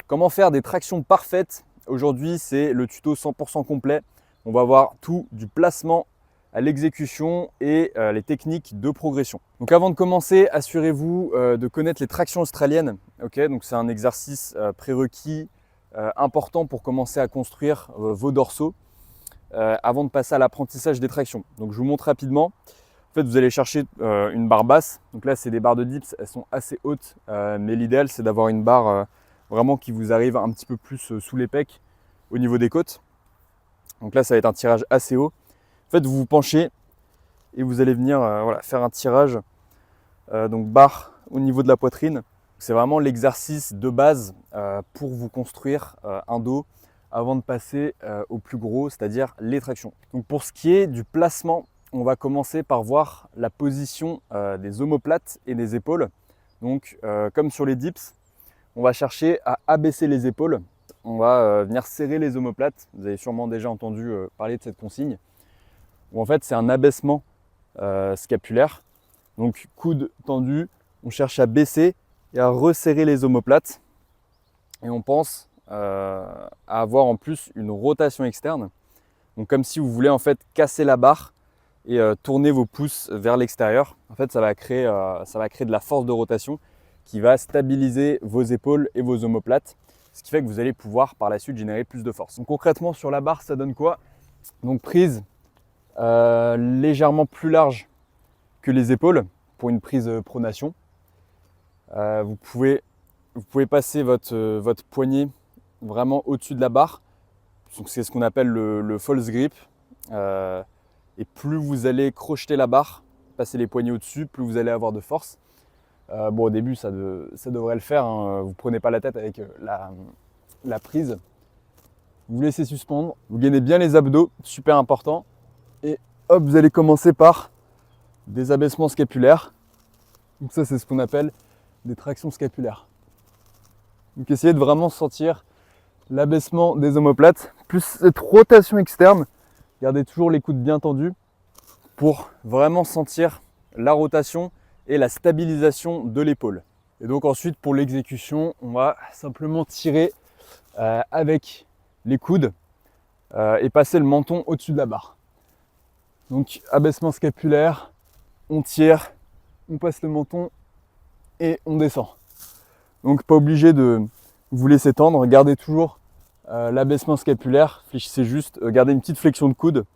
Comment faire des tractions parfaites? Aujourd'hui, c'est le tuto 100% complet. On va voir tout du placement à l'exécution et les techniques de progression. Donc avant de commencer, assurez-vous de connaître les tractions australiennes. Okay, donc c'est un exercice prérequis important pour commencer à construire vos dorsaux avant de passer à l'apprentissage des tractions. Donc je vous montre rapidement. En fait, vous allez chercher une barre basse. Donc là, c'est des barres de dips, elles sont assez hautes, mais l'idéal, c'est d'avoir une barre vraiment qui vous arrive un petit peu plus sous les pecs au niveau des côtes. Donc là, ça va être un tirage assez haut. En fait, vous vous penchez et vous allez venir voilà, faire un tirage, donc barre au niveau de la poitrine. C'est vraiment l'exercice de base pour vous construire un dos avant de passer au plus gros, c'est-à-dire les tractions. Donc pour ce qui est du placement, on va commencer par voir la position des omoplates et des épaules. Donc comme sur les dips, on va chercher à abaisser les épaules. On va venir serrer les omoplates. Vous avez sûrement déjà entendu parler de cette consigne. Où en fait, c'est un abaissement scapulaire. Donc coude tendu, on cherche à baisser et à resserrer les omoplates. Et on pense à avoir en plus une rotation externe. Donc comme si vous voulez en fait casser la barre et tourner vos pouces vers l'extérieur. En fait, ça va créer de la force de rotation qui va stabiliser vos épaules et vos omoplates, ce qui fait que vous allez pouvoir par la suite générer plus de force. Donc concrètement sur la barre, ça donne quoi? Donc prise légèrement plus large que les épaules pour une prise pronation. Vous pouvez passer votre poignet vraiment au-dessus de la barre. Donc c'est ce qu'on appelle le false grip. Et plus vous allez crocheter la barre, passer les poignets au-dessus, plus vous allez avoir de force. Bon, au début, ça devrait le faire. Hein. Vous ne prenez pas la tête avec la prise. Vous laissez suspendre. Vous gainez bien les abdos, super important. Et hop, vous allez commencer par des abaissements scapulaires. Donc ça, c'est ce qu'on appelle des tractions scapulaires. Donc essayez de vraiment sentir l'abaissement des omoplates, plus cette rotation externe. Gardez toujours les coudes bien tendus pour vraiment sentir la rotation et la stabilisation de l'épaule. Et donc ensuite pour l'exécution, on va simplement tirer avec les coudes et passer le menton au-dessus de la barre. Donc abaissement scapulaire, on tire, on passe le menton et on descend. Donc pas obligé de vous laisser tendre, gardez toujours l'abaissement scapulaire, fléchissez juste, gardez une petite flexion de coude.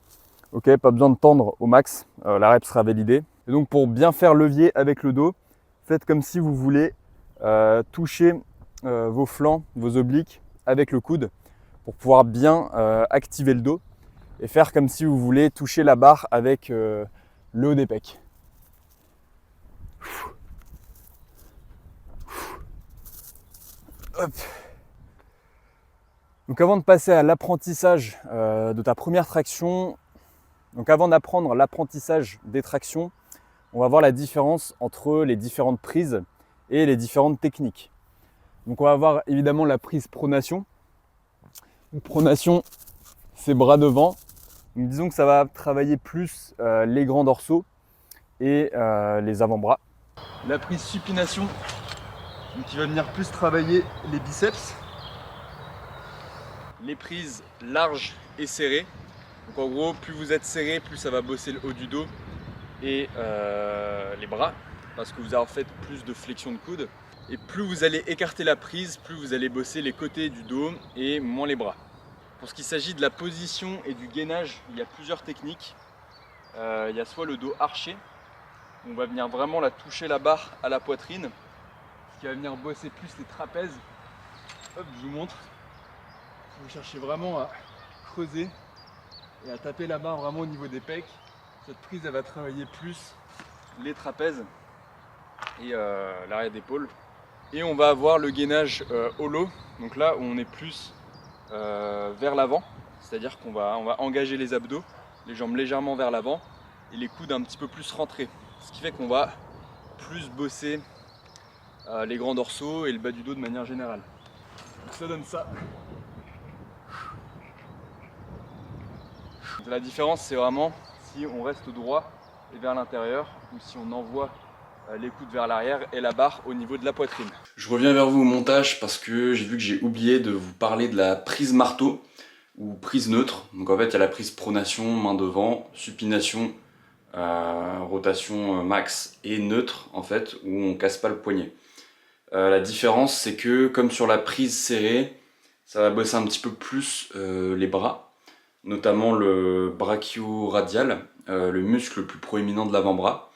Ok, pas besoin de tendre au max, la rep sera validée. Et donc pour bien faire levier avec le dos, faites comme si vous voulez toucher vos flancs, vos obliques avec le coude pour pouvoir bien activer le dos et faire comme si vous voulez toucher la barre avec le haut des pecs. Hop. Donc avant de passer à l'apprentissage de ta première traction, donc avant d'apprendre l'apprentissage des tractions, on va voir la différence entre les différentes prises et les différentes techniques. Donc on va voir évidemment la prise pronation. Donc, pronation, c'est bras devant. Donc, disons que ça va travailler plus les grands dorsaux et les avant-bras. La prise supination, donc qui va venir plus travailler les biceps. Les prises larges et serrées. Donc en gros, plus vous êtes serré, plus ça va bosser le haut du dos et les bras, parce que vous avez en fait plus de flexion de coude. Et plus vous allez écarter la prise, plus vous allez bosser les côtés du dos et moins les bras. Pour ce qui s'agit de la position et du gainage, il y a plusieurs techniques. Il y a soit le dos arché, on va venir vraiment toucher la barre à la poitrine, ce qui va venir bosser plus les trapèzes. Hop, je vous montre. Vous cherchez vraiment à creuser et à taper la barre vraiment au niveau des pecs. Cette prise, elle va travailler plus les trapèzes et l'arrière d'épaule. Et on va avoir le gainage hollow, donc là où on est plus vers l'avant, c'est-à-dire qu'on va engager les abdos, les jambes légèrement vers l'avant et les coudes un petit peu plus rentrés. Ce qui fait qu'on va plus bosser les grands dorsaux et le bas du dos de manière générale. Donc ça donne ça. La différence, c'est vraiment si on reste droit et vers l'intérieur ou si on envoie les coudes vers l'arrière et la barre au niveau de la poitrine. Je reviens vers vous au montage parce que j'ai vu que j'ai oublié de vous parler de la prise marteau ou prise neutre. Donc en fait il y a la prise pronation, main devant, supination, rotation max et neutre en fait où on casse pas le poignet. La différence c'est que comme sur la prise serrée, ça va bosser un petit peu plus les bras, notamment le brachio-radial, le muscle le plus proéminent de l'avant-bras,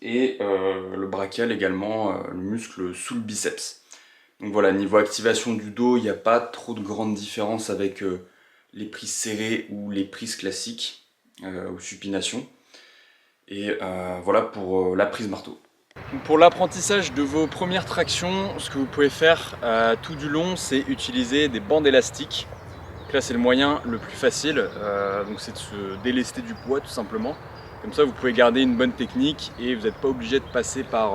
et le brachial également, le muscle sous le biceps. Donc voilà, niveau activation du dos, il n'y a pas trop de grandes différences avec les prises serrées ou les prises classiques ou supination. Et voilà pour la prise marteau. Donc pour l'apprentissage de vos premières tractions, ce que vous pouvez faire tout du long, c'est utiliser des bandes élastiques. Donc là c'est le moyen le plus facile, donc c'est de se délester du poids tout simplement. Comme ça vous pouvez garder une bonne technique et vous n'êtes pas obligé de passer par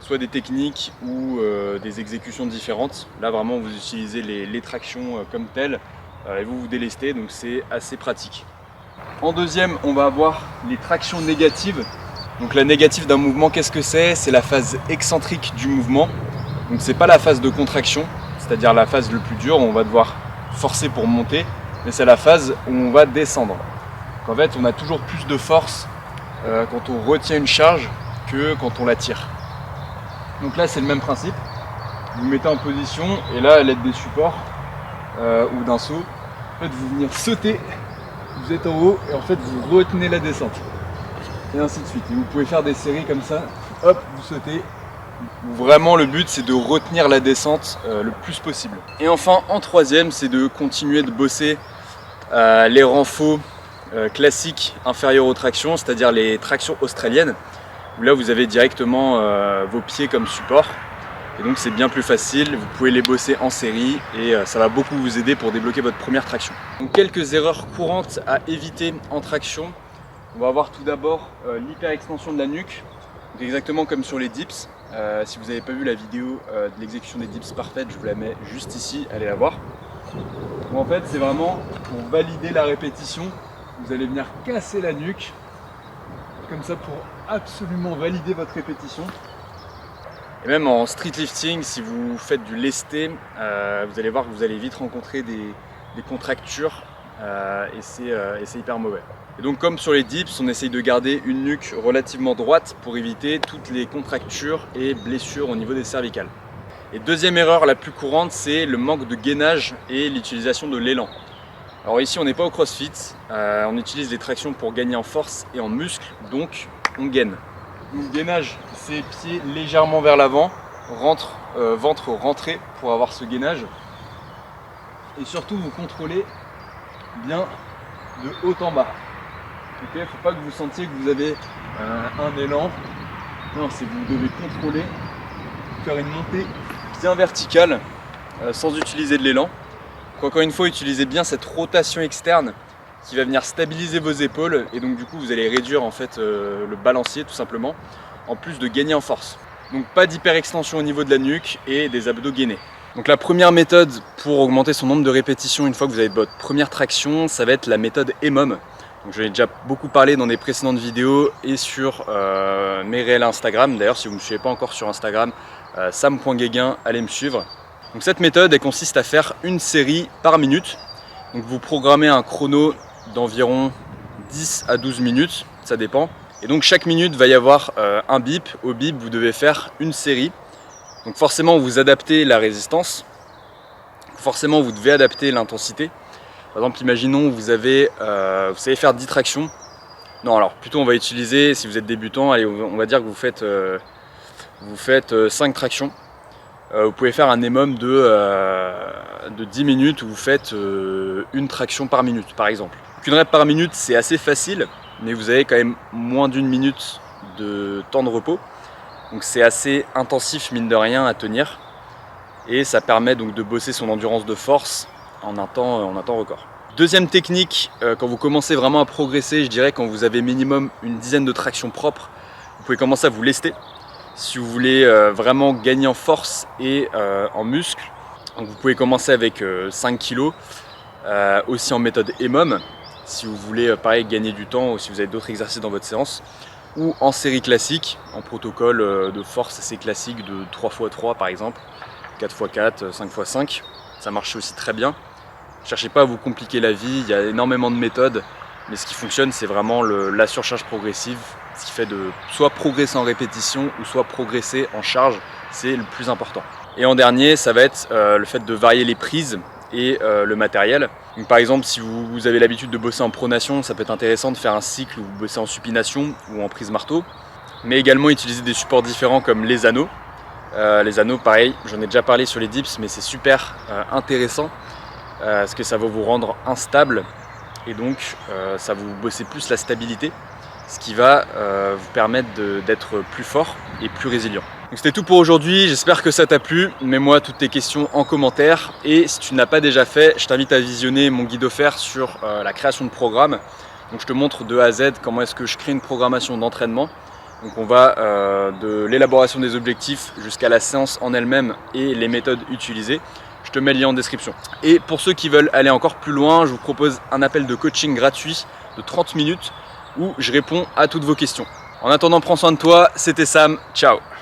soit des techniques ou des exécutions différentes. Là vraiment vous utilisez les tractions comme telles et vous vous délestez, donc c'est assez pratique. En deuxième, on va avoir les tractions négatives. Donc la négative d'un mouvement, qu'est-ce que c'est? C'est la phase excentrique du mouvement. Donc c'est pas la phase de contraction, c'est-à-dire la phase le plus dure où on va devoir forcer pour monter, mais c'est la phase où on va descendre. Donc en fait, on a toujours plus de force quand on retient une charge que quand on la tire. Donc là, c'est le même principe. Vous vous mettez en position et là, à l'aide des supports ou d'un saut, en fait, vous venez sauter. Vous êtes en haut et en fait vous retenez la descente et ainsi de suite. Et vous pouvez faire des séries comme ça, hop, vous sautez. Vraiment le but c'est de retenir la descente le plus possible. Et enfin en troisième, c'est de continuer de bosser les renforts classiques inférieurs aux tractions, c'est-à-dire les tractions australiennes, où là vous avez directement vos pieds comme support. Et donc c'est bien plus facile, vous pouvez les bosser en série et ça va beaucoup vous aider pour débloquer votre première traction. Donc quelques erreurs courantes à éviter en traction. On va avoir tout d'abord l'hyperextension de la nuque, donc exactement comme sur les dips. Si vous n'avez pas vu la vidéo de l'exécution des dips parfaite, je vous la mets juste ici, allez la voir. Donc en fait c'est vraiment pour valider la répétition, vous allez venir casser la nuque, comme ça pour absolument valider votre répétition. Et même en street lifting, si vous faites du lesté, vous allez voir que vous allez vite rencontrer des contractures et c'est hyper mauvais. Et donc comme sur les dips, on essaye de garder une nuque relativement droite pour éviter toutes les contractures et blessures au niveau des cervicales. Et deuxième erreur la plus courante, c'est le manque de gainage et l'utilisation de l'élan. Alors ici on n'est pas au crossfit, on utilise les tractions pour gagner en force et en muscle, donc on gaine. Donc gainage, c'est pieds légèrement vers l'avant, ventre rentré pour avoir ce gainage. Et surtout vous contrôlez bien de haut en bas. Ok, faut pas que vous sentiez que vous avez un élan. Non, c'est que vous devez contrôler, faire une montée bien verticale sans utiliser de l'élan. Encore une fois, utilisez bien cette rotation externe qui va venir stabiliser vos épaules et donc du coup vous allez réduire en fait le balancier tout simplement, en plus de gagner en force. Donc pas d'hyperextension au niveau de la nuque et des abdos gainés. Donc la première méthode pour augmenter son nombre de répétitions une fois que vous avez votre première traction, ça va être la méthode EMOM. Donc j'en ai déjà beaucoup parlé dans des précédentes vidéos et sur mes réels Instagram. D'ailleurs si vous ne me suivez pas encore sur Instagram, sam.guéguin, allez me suivre. Donc cette méthode elle consiste à faire une série par minute. Donc vous programmez un chrono d'environ 10 à 12 minutes, ça dépend. Et donc chaque minute va y avoir un bip. Au bip vous devez faire une série. Donc forcément vous adaptez la résistance. Forcément vous devez adapter l'intensité. Par exemple imaginons vous savez faire 10 tractions. Non alors plutôt on va utiliser, si vous êtes débutant, allez, on va dire que vous faites 5 tractions. Vous pouvez faire un EMOM de 10 minutes où vous faites une traction par minute par exemple. Donc une rep par minute c'est assez facile, mais vous avez quand même moins d'une minute de temps de repos. Donc c'est assez intensif mine de rien à tenir. Et ça permet donc de bosser son endurance de force en un temps record. Deuxième technique, quand vous commencez vraiment à progresser, je dirais quand vous avez minimum une dizaine de tractions propres, vous pouvez commencer à vous lester. Si vous voulez vraiment gagner en force et en muscle, donc vous pouvez commencer avec 5 kg, aussi en méthode EMOM, si vous voulez pareil gagner du temps ou si vous avez d'autres exercices dans votre séance. ou en série classique, en protocole de force assez classique de 3x3 par exemple, 4x4, 5x5, ça marche aussi très bien. Cherchez pas à vous compliquer la vie, il y a énormément de méthodes, mais ce qui fonctionne c'est vraiment la surcharge progressive, ce qui fait de soit progresser en répétition ou soit progresser en charge, c'est le plus important. Et en dernier, ça va être le fait de varier les prises et le matériel. Donc, par exemple, si vous avez l'habitude de bosser en pronation, ça peut être intéressant de faire un cycle où vous bossez en supination ou en prise marteau, mais également utiliser des supports différents comme les anneaux. Les anneaux, pareil, j'en ai déjà parlé sur les dips, mais c'est super intéressant parce que ça va vous rendre instable et donc ça va vous bosser plus la stabilité, ce qui va vous permettre d'être plus fort et plus résilient. Donc c'était tout pour aujourd'hui, j'espère que ça t'a plu. Mets-moi toutes tes questions en commentaire et si tu ne l'as pas déjà fait, je t'invite à visionner mon guide offert sur la création de programmes. Donc je te montre de A à Z comment est-ce que je crée une programmation d'entraînement. Donc on va de l'élaboration des objectifs jusqu'à la séance en elle-même et les méthodes utilisées. Je te mets le lien en description. Et pour ceux qui veulent aller encore plus loin, je vous propose un appel de coaching gratuit de 30 minutes où je réponds à toutes vos questions. En attendant, prends soin de toi, c'était Sam, ciao.